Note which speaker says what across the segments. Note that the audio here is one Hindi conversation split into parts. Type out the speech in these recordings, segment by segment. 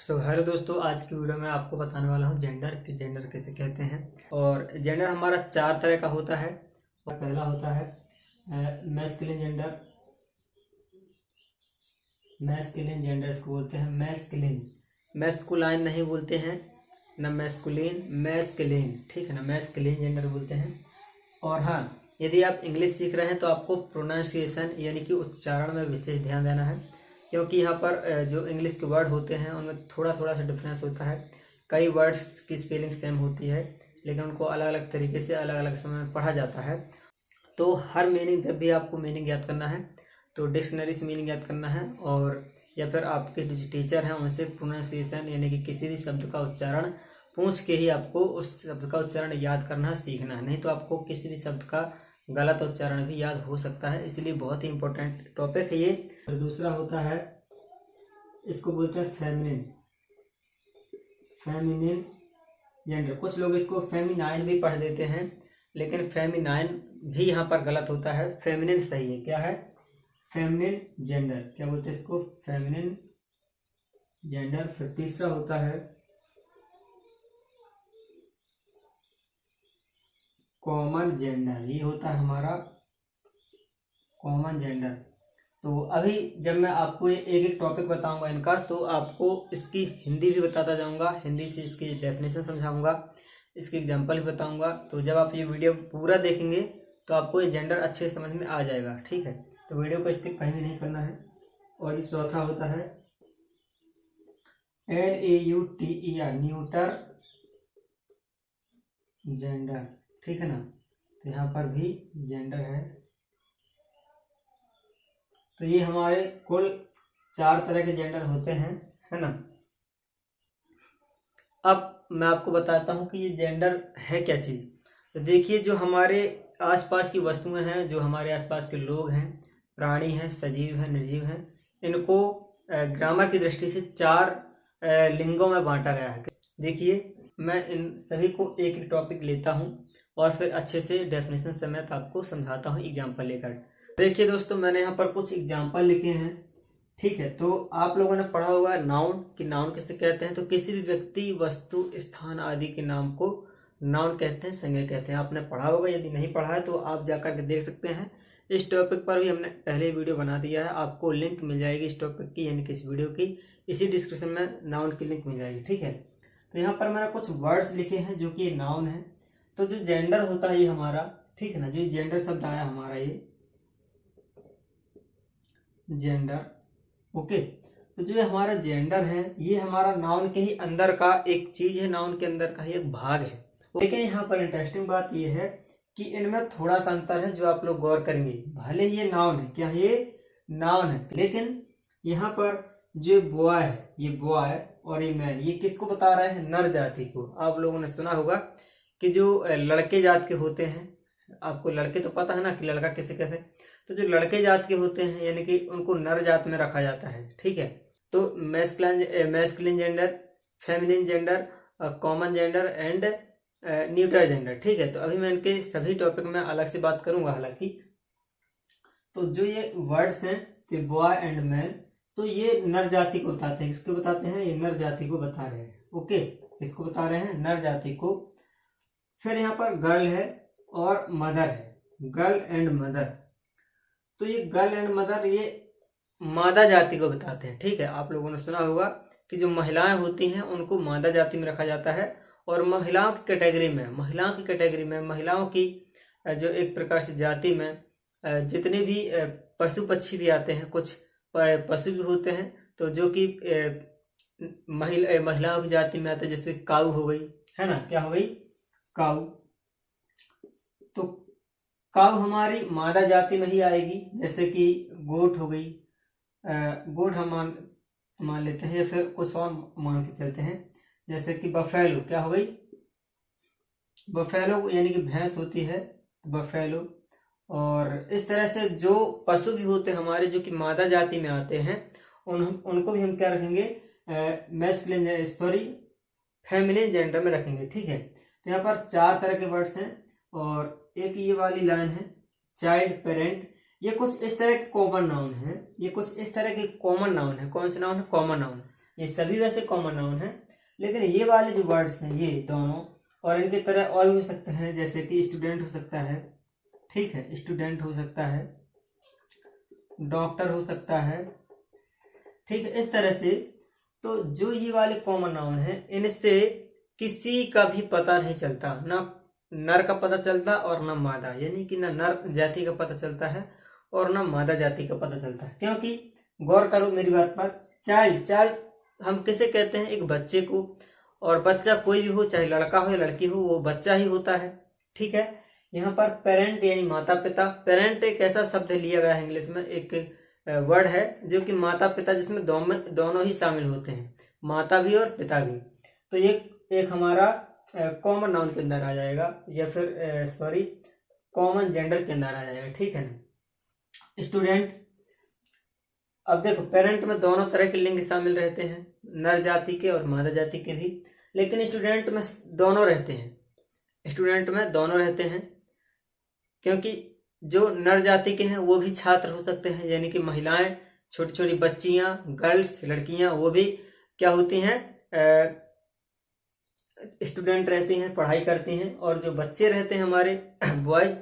Speaker 1: हेलो दोस्तों, आज की वीडियो में आपको बताने वाला हूँ जेंडर किसे कहते हैं। और जेंडर हमारा 4 तरह का होता है। और पहला होता है मैस्कुलिन जेंडर। मैस्कुलिन जेंडर इसको बोलते हैं मैस्कुलाइन नहीं बोलते हैं ना, मैस्कुलिन, ठीक है ना, मैस्कुलिन जेंडर बोलते हैं। और हाँ, यदि आप इंग्लिश सीख रहे हैं तो आपको प्रोनाउंसिएशन यानी कि उच्चारण में विशेष ध्यान देना है, क्योंकि यहाँ पर जो इंग्लिश के वर्ड होते हैं उनमें थोड़ा थोड़ा सा डिफरेंस होता है। कई वर्ड्स की स्पेलिंग सेम होती है, लेकिन उनको अलग अलग तरीके से अलग अलग समय में पढ़ा जाता है। तो हर मीनिंग, जब भी आपको मीनिंग याद करना है तो डिक्शनरी से मीनिंग याद करना है, और या फिर आपके जो टीचर हैं उनसे प्रोनाउंसिएशन यानी कि किसी भी शब्द का उच्चारण पूछ के ही आपको उस शब्द का उच्चारण याद करना सीखना है। नहीं तो आपको किसी भी शब्द का गलत उच्चारण भी याद हो सकता है, इसलिए बहुत ही इंपॉर्टेंट टॉपिक है ये। और दूसरा होता है, इसको बोलते हैं फेमिनिन जेंडर। कुछ लोग इसको फेमिनाइन भी पढ़ देते हैं, लेकिन फेमिनाइन भी यहाँ पर गलत होता है, फेमिनिन सही है। क्या है? Feminine gender. क्या बोलते हैं इसको? Feminine gender. फिर तीसरा होता है कॉमन जेंडर। ये होता है हमारा कॉमन जेंडर। तो अभी जब मैं आपको एक एक टॉपिक बताऊंगा इनका, तो आपको इसकी हिंदी भी बताता जाऊंगा, हिंदी से इसकी डेफिनेशन समझाऊंगा, इसकी एग्जांपल भी बताऊंगा। तो जब आप ये वीडियो पूरा देखेंगे तो आपको ये जेंडर अच्छे समझ में आ जाएगा, ठीक है। तो वीडियो को स्किप कहीं भी नहीं करना है। और ये चौथा होता है NAUTER, न्यूटर जेंडर, ठीक है ना। तो यहाँ पर भी जेंडर है। तो ये हमारे कुल 4 तरह के जेंडर होते हैं, है ना। अब मैं आपको बताता हूँ कि ये जेंडर है क्या चीज़। तो देखिए, जो हमारे आसपास की वस्तुएं हैं, जो हमारे आसपास के लोग हैं, प्राणी हैं, सजीव हैं, निर्जीव हैं, इनको ग्रामर की दृष्टि से 4 लिंगों में बांटा गया है। देखिए, मैं इन सभी को एक एक टॉपिक लेता हूँ और फिर अच्छे से डेफिनेशन समेत आपको समझाता हूँ एग्जाम्पल लेकर। देखिए दोस्तों, मैंने यहाँ पर कुछ एग्जाम्पल लिखे हैं, ठीक है। तो आप लोगों ने पढ़ा होगा नाउन, कि नाउन किसे कहते हैं। तो किसी भी व्यक्ति, वस्तु, स्थान आदि के नाम को नाउन कहते हैं, संज्ञा कहते हैं। आपने पढ़ा होगा, यदि नहीं पढ़ा है तो आप जाकर के देख सकते हैं। इस टॉपिक पर भी हमने पहले वीडियो बना दिया है, आपको लिंक मिल जाएगी इस टॉपिक की, यानी कि इस वीडियो की इसी डिस्क्रिप्शन में नाउन की लिंक मिल जाएगी, ठीक है। तो यहाँ पर मैंने कुछ वर्ड्स लिखे हैं जो कि नाउन है। तो जो जेंडर होता है ये हमारा, ठीक है ना, जो जेंडर शब्द आया हमारा, ये जेंडर, ओके। तो जो हमारा जेंडर है ये हमारा नाउन के ही अंदर का एक चीज है, नाउन के अंदर का ही एक भाग है। लेकिन यहाँ पर इंटरेस्टिंग बात ये है कि इनमें थोड़ा सा अंतर है, जो आप लोग गौर करेंगे। भले ये नाउन है, क्या ये नाउन है, लेकिन यहाँ पर जो बॉय है, ये बॉय और ये मैन, ये किसको बता रहा है? नर जाति को। आप लोगों ने सुना होगा कि जो लड़के जात के होते हैं, आपको लड़के तो पता है ना कि लड़का किसे कहते हैं। तो जो लड़के जात के होते हैं यानी कि उनको नर जात में रखा जाता है, ठीक है। तो masculine gender, feminine gender, common gender and neutral gender, ठीक है। तो अभी मैं इनके सभी टॉपिक में अलग से बात करूंगा हालांकि। तो जो ये वर्ड्स हैं, तो बॉय एंड मैन, तो ये नर जाति को बताते हैं। किसको बताते हैं? ये नर जाति को बता रहे हैं, ओके। किसको बता रहे हैं? नर जाति को। फिर यहाँ पर गर्ल है और मदर है, गर्ल एंड मदर। तो ये गर्ल एंड मदर ये मादा जाति को बताते हैं, ठीक है। आप लोगों ने सुना होगा कि जो महिलाएं होती हैं उनको मादा जाति में रखा जाता है, और महिलाओं की कैटेगरी में महिलाओं की जो एक प्रकार से जाति में जितने भी पशु पक्षी भी आते हैं, कुछ पशु भी होते हैं, तो जो कि महिलाओं की जाति में आते हैं, जैसे काऊ हो गई, है ना। क्या हो गई? काऊ। तो काऊ हमारी मादा जाति में ही आएगी, जैसे कि गोट हो गई, गोट हम मान लेते हैं, या फिर कुछ और मान के चलते हैं, जैसे कि बफेलो। क्या हो गई? बफेलो यानी कि भैंस होती है, बफेलो। और इस तरह से जो पशु भी होते हैं हमारे, जो कि मादा जाति में आते हैं, उनको भी हम क्या रखेंगे? फेमिनिन जेंडर में रखेंगे, ठीक है। तो यहाँ पर 4 तरह के वर्ड्स हैं, और एक ये वाली लाइन है चाइल्ड, पेरेंट। ये कुछ इस तरह के कॉमन नाउन है, ये कुछ इस तरह के कॉमन नाउन है। कौन से नाउन है? Common noun. ये सभी वैसे कॉमन नाउन है, लेकिन ये वाले जो वर्ड्स हैं ये दोनों, और इनके तरह और भी हो सकते हैं, जैसे कि स्टूडेंट हो सकता है, ठीक है, स्टूडेंट हो सकता है, डॉक्टर हो सकता है, ठीक है, इस तरह से। तो जो ये वाले कॉमन नाउन है इनसे किसी का भी पता नहीं चलता, ना नर का पता चलता और ना मादा, यानी कि ना नर जाति का पता चलता है और ना मादा जाति का पता चलता है। क्योंकि गौर करो मेरी बात पर, चाइल्ड हम किसे कहते हैं? एक बच्चे को, और बच्चा कोई भी हो, चाहे लड़का हो या लड़की हो, वो बच्चा ही होता है, ठीक है। यहाँ पर पेरेंट यानी माता पिता, पेरेंट एक ऐसा शब्द लिया गया है इंग्लिश में, एक वर्ड है जो कि माता पिता, जिसमें दोनों ही शामिल होते हैं, माता भी और पिता भी। तो ये एक हमारा कॉमन नाउन के अंदर आ जाएगा, या फिर सॉरी कॉमन जेंडर के अंदर आ जाएगा, ठीक है ना। स्टूडेंट, अब देखो पेरेंट में दोनों तरह के लिंग शामिल रहते हैं, नर जाति के और मादा जाति के भी, लेकिन स्टूडेंट में दोनों रहते हैं, स्टूडेंट में दोनों रहते हैं, क्योंकि जो नर जाति के हैं वो भी छात्र हो सकते हैं, यानी कि महिलाएं, छोटी छोटी बच्चियां, गर्ल्स, लड़कियां, वो भी क्या होती हैं? स्टूडेंट रहती हैं, पढ़ाई करती हैं। और जो बच्चे रहते हैं हमारे बॉयज,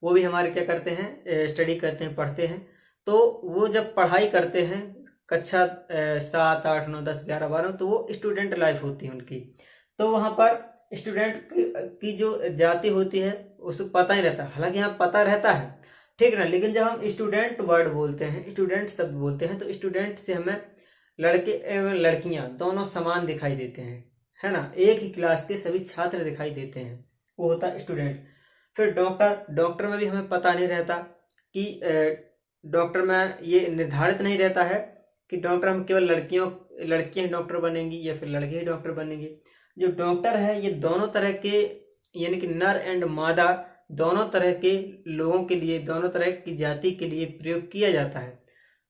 Speaker 1: वो भी हमारे क्या करते हैं? स्टडी करते हैं, पढ़ते हैं। तो वो जब पढ़ाई करते हैं कक्षा 7, 8, 9, 10, 11, 12, तो वो स्टूडेंट लाइफ होती है उनकी। तो वहाँ पर स्टूडेंट की जो जाति होती है उसको पता ही रहता है, हालांकि यहाँ पता रहता है, ठीक ना। लेकिन जब हम स्टूडेंट वर्ड बोलते हैं, स्टूडेंट शब्द बोलते हैं, तो स्टूडेंट से हमें लड़के एवं लड़कियां दोनों समान दिखाई देते हैं, है ना, एक ही क्लास के सभी छात्र दिखाई देते हैं, वो होता है स्टूडेंट। फिर डॉक्टर में भी हमें पता नहीं रहता कि डॉक्टर में ये निर्धारित नहीं रहता है कि डॉक्टर हम केवल लड़कियां डॉक्टर बनेंगी या फिर लड़के ही डॉक्टर बनेंगे। जो डॉक्टर है ये दोनों तरह के, यानी कि नर एंड मादा दोनों तरह के लोगों के लिए, दोनों तरह की जाति के लिए प्रयोग किया जाता है।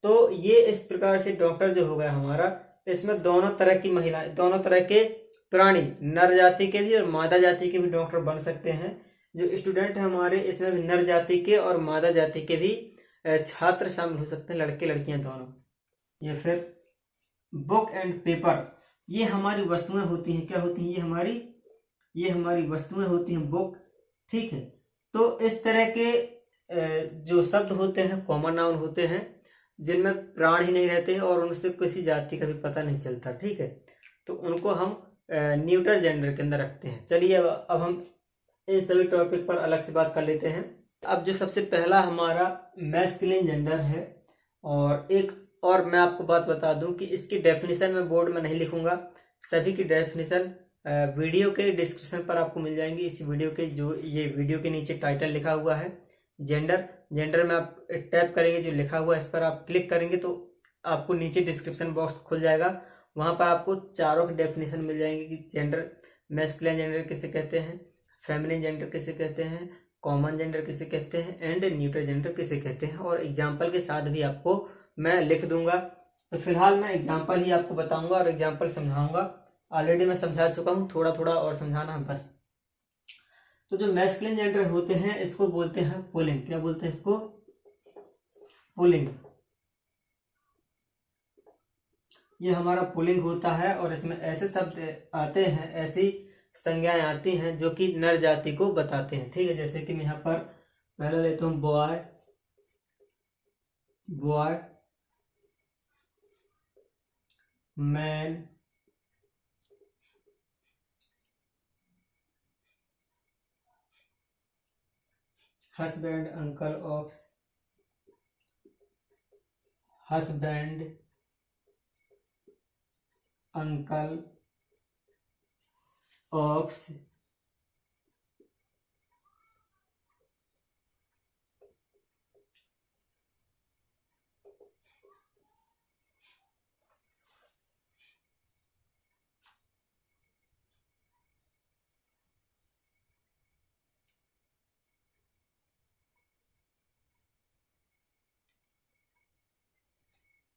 Speaker 1: तो ये इस प्रकार से डॉक्टर जो हो गया हमारा, इसमें दोनों तरह की महिलाएं, दोनों तरह के प्राणी, नर जाति के भी और मादा जाति के भी डॉक्टर बन सकते हैं। जो स्टूडेंट है हमारे, इसमें भी नर जाति के और मादा जाति के भी छात्र शामिल हो सकते हैं, लड़के लड़कियां दोनों। या फिर बुक एंड पेपर, ये हमारी वस्तुएं होती हैं, क्या होती हैं? ये हमारी वस्तुएं होती हैं, बुक, ठीक है। तो इस तरह के जो शब्द होते हैं कॉमन नाउन होते हैं, जिनमें प्राण ही नहीं रहते और उनसे किसी जाति का भी पता नहीं चलता, ठीक है। तो उनको हम न्यूट्रल जेंडर के अंदर रखते हैं। चलिए अब हम इस सभी टॉपिक पर अलग से बात कर लेते हैं। अब जो सबसे पहला हमारा मैस्कुलिन जेंडर है, और मैं आपको बात बता दूं कि इसकी डेफिनेशन मैं बोर्ड में नहीं लिखूंगा, सभी की डेफिनेशन वीडियो के डिस्क्रिप्शन पर आपको मिल जाएंगी। इस वीडियो के ये वीडियो के नीचे टाइटल लिखा हुआ है जेंडर में आप टैप करेंगे, जो लिखा हुआ है इस पर आप क्लिक करेंगे तो आपको नीचे डिस्क्रिप्शन बॉक्स खुल जाएगा, वहां पर आपको चारों की डेफिनेशन मिल जाएंगे कि जेंडर, मैस्कुलिन जेंडर किसे कहते हैं, फेमिनिन जेंडर किसे कहते हैं, कॉमन जेंडर किसे कहते हैं, एंड न्यूट्रल जेंडर किसे कहते हैं, और एग्जाम्पल के साथ भी आपको मैं लिख दूंगा। तो फिलहाल मैं एग्जाम्पल ही आपको बताऊंगा और एग्जाम्पल समझाऊंगा, ऑलरेडी मैं समझा चुका हूँ, थोड़ा थोड़ा और समझाना है बस। तो जो मैस्कुलिन जेंडर होते हैं इसको बोलते हैं पुल्लिंग, क्या बोलते हैं इसको? पुल्लिंग। ये हमारा पुल्लिंग होता है, और इसमें ऐसे शब्द आते हैं, ऐसी संज्ञाएं आती हैं जो कि नर जाति को बताते हैं, ठीक है। जैसे कि मैं यहाँ पर पहले लेता हूँ boy, man, husband, uncle, ox, husband, uncle, ox,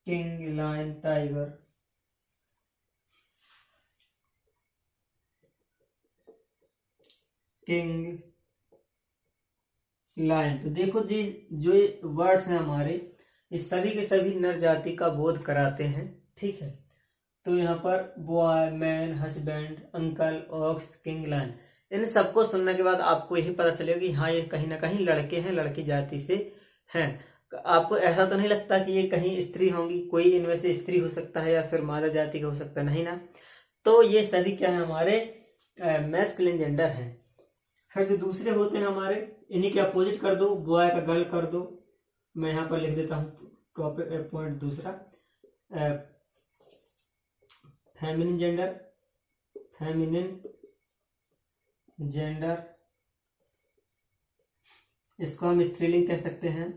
Speaker 1: king, lion, tiger, king, lion. तो देखो जी, जो वर्ड्स हैं हमारे, ये सभी के सभी नर जाति का बोध कराते हैं, ठीक है। तो यहाँ पर boy, man, husband, uncle, ox, king, lion, इन सबको सुनने के बाद आपको यही पता चलेगा कि हाँ ये कहीं ना कहीं लड़के हैं, लड़की जाति से हैं। आपको ऐसा तो नहीं लगता कि ये कहीं स्त्री होंगी, कोई इनमें से स्त्री हो सकता है या फिर मादा जाति का हो सकता है, नहीं ना। तो ये सभी क्या है, हमारे मैस्कुलिन जेंडर हैं। फिर जो दूसरे होते हैं हमारे, इन्हीं के अपोजिट कर दो, बॉय का गर्ल कर दो। मैं यहाँ पर लिख देता हूँ टॉपिक पॉइंट दूसरा, फेमिनिन जेंडर, फेमिनिन जेंडर, इसको हम स्त्रीलिंग कह सकते हैं,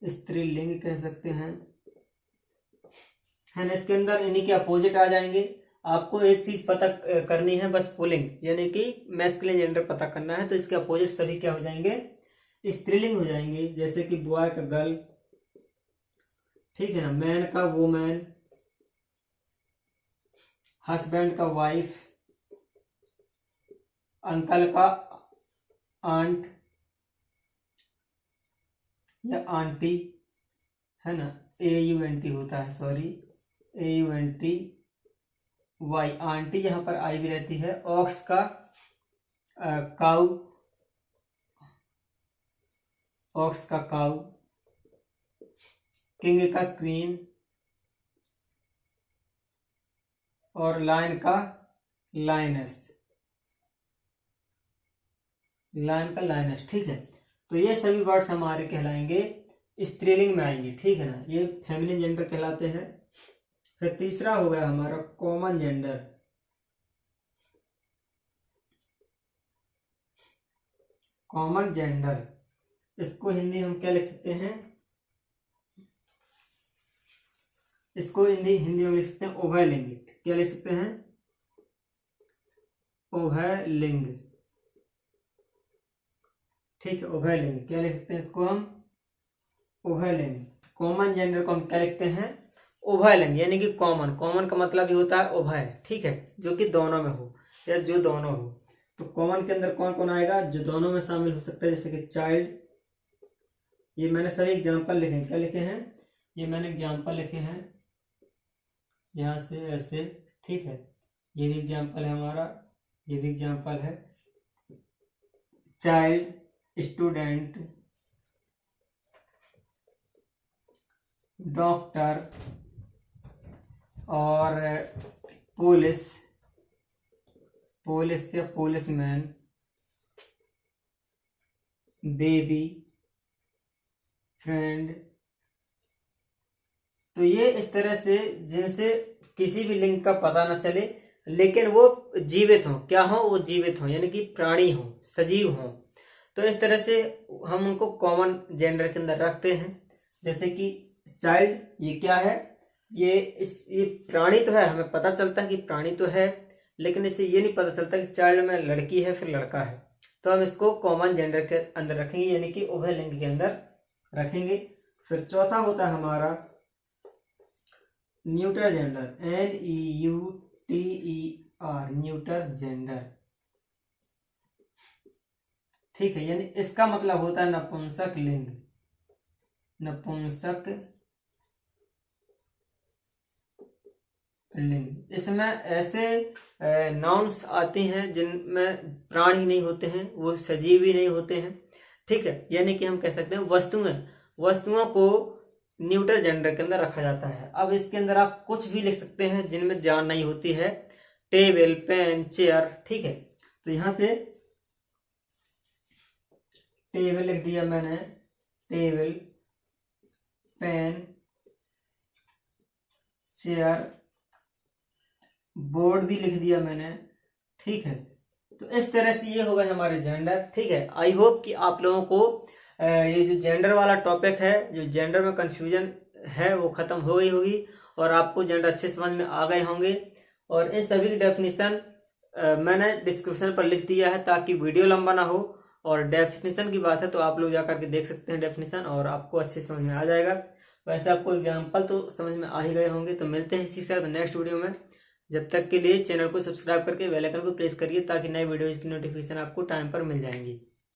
Speaker 1: स्त्रीलिंग कह सकते हैं, है ना। इसके अंदर इन्हीं के अपोजिट आ जाएंगे। आपको एक चीज पता करनी है बस, पुलिंग यानी कि मैस्कुलिन जेंडर पता करना है, तो इसके अपोजिट सभी क्या हो जाएंगे, स्त्रीलिंग हो जाएंगे। जैसे कि बॉय का गर्ल, ठीक है ना, मैन का वुमेन, हस्बैंड का वाइफ, अंकल का आंट या आंटी, है ना, AUNT होता है, सॉरी AUNT वाई, आंटी यहाँ पर आई भी रहती है। ऑक्स का काऊ, ऑक्स का काऊ, किंग का क्वीन, और लायन का लायनेस, लायन का लायनेस, ठीक है। तो ये सभी वर्ड्स हमारे कहलाएंगे स्त्रीलिंग में आएंगे, ठीक है ना, ये फेमिनिन जेंडर कहलाते हैं। फिर तीसरा हो गया हमारा कॉमन जेंडर। कॉमन जेंडर, इसको हिंदी हम क्या लिख सकते हैं, इसको हिंदी में लिख सकते हैं उभयलिंग। क्या लिख सकते हैं, उभयलिंग, ठीक है, उभयलिंग। क्या लिख सकते हैं इसको हम, उभयलिंग। कॉमन जेंडर को हम क्या लिखते हैं, उभयलिंग, यानी कि कॉमन, कॉमन का मतलब ये होता है उभय, ठीक है, जो कि दोनों में हो या जो दोनों हो। तो कॉमन के अंदर कौन कौन आएगा, जो दोनों में शामिल हो सकता है, जैसे कि चाइल्ड, ये मैंने सभी एग्जाम्पल लिखे हैं, क्या लिखे हैं, ये मैंने एग्जाम्पल लिखे हैं यहाँ से ऐसे, ठीक है, ये भी एग्जाम्पल है हमारा, ये भी एग्जाम्पल है। चाइल्ड, स्टूडेंट, डॉक्टर, और पुलिस, पुलिस या पुलिसमैन, बेबी, फ्रेंड। तो ये इस तरह से जिनसे किसी भी लिंग का पता न चले, लेकिन वो जीवित हों, क्या हो, वो जीवित हों, यानी कि प्राणी हों, सजीव हों। तो इस तरह से हम उनको कॉमन जेंडर के अंदर रखते हैं। जैसे कि चाइल्ड, ये क्या है, ये प्राणी तो है, हमें पता चलता है कि प्राणी तो है, लेकिन इससे ये नहीं पता चलता कि चाइल्ड में लड़की है फिर लड़का है। तो हम इसको कॉमन जेंडर के अंदर रखेंगे, यानी कि उभय लिंग के अंदर रखेंगे। फिर चौथा होता है हमारा neuter gender, NEUTER, neuter gender, ठीक है, यानी इसका मतलब होता है नपुंसक लिंग, नपुंसक लिंग। इसमें ऐसे नाउन्स आती हैं जिनमें प्राण ही नहीं होते हैं, वो सजीव ही नहीं होते हैं, ठीक है, यानी कि हम कह सकते हैं वस्तुओं को न्यूटर जेंडर के अंदर रखा जाता है। अब इसके अंदर आप कुछ भी लिख सकते हैं जिनमें जान नहीं होती है, टेबल, पेन, चेयर, ठीक है। तो यहां से टेबल लिख दिया मैंने, टेबल, पेन, चेयर, बोर्ड भी लिख दिया मैंने, ठीक है। तो इस तरह से ये होगा हमारे जेंडर, ठीक है। आई होप कि आप लोगों को ये जो जेंडर वाला टॉपिक है, जो जेंडर में कंफ्यूजन है, वो खत्म हो गई होगी और आपको जेंडर अच्छे समझ में आ गए होंगे। और इन सभी की डेफिनेशन मैंने डिस्क्रिप्शन पर लिख दिया है ताकि वीडियो लंबा ना हो। और डेफिनेशन की बात है तो आप लोग जाकर के देख सकते हैं डेफिनेशन, और आपको अच्छे समझ में आ जाएगा। वैसे आपको एग्जाम्पल तो समझ में आ ही गए होंगे। तो मिलते हैं इसी के साथ नेक्स्ट वीडियो में। जब तक के लिए चैनल को सब्सक्राइब करके बेल आइकन को प्रेस करिए ताकि नए वीडियोज की नोटिफिकेशन आपको टाइम पर मिल जाएंगी।